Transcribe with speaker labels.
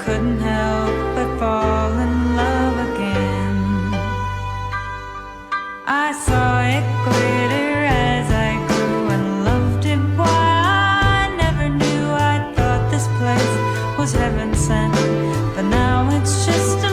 Speaker 1: couldn't help but fall in love again. I saw it glitter as I grew and loved it. Why I never knew. I thought this place was heaven sent, but now it's just a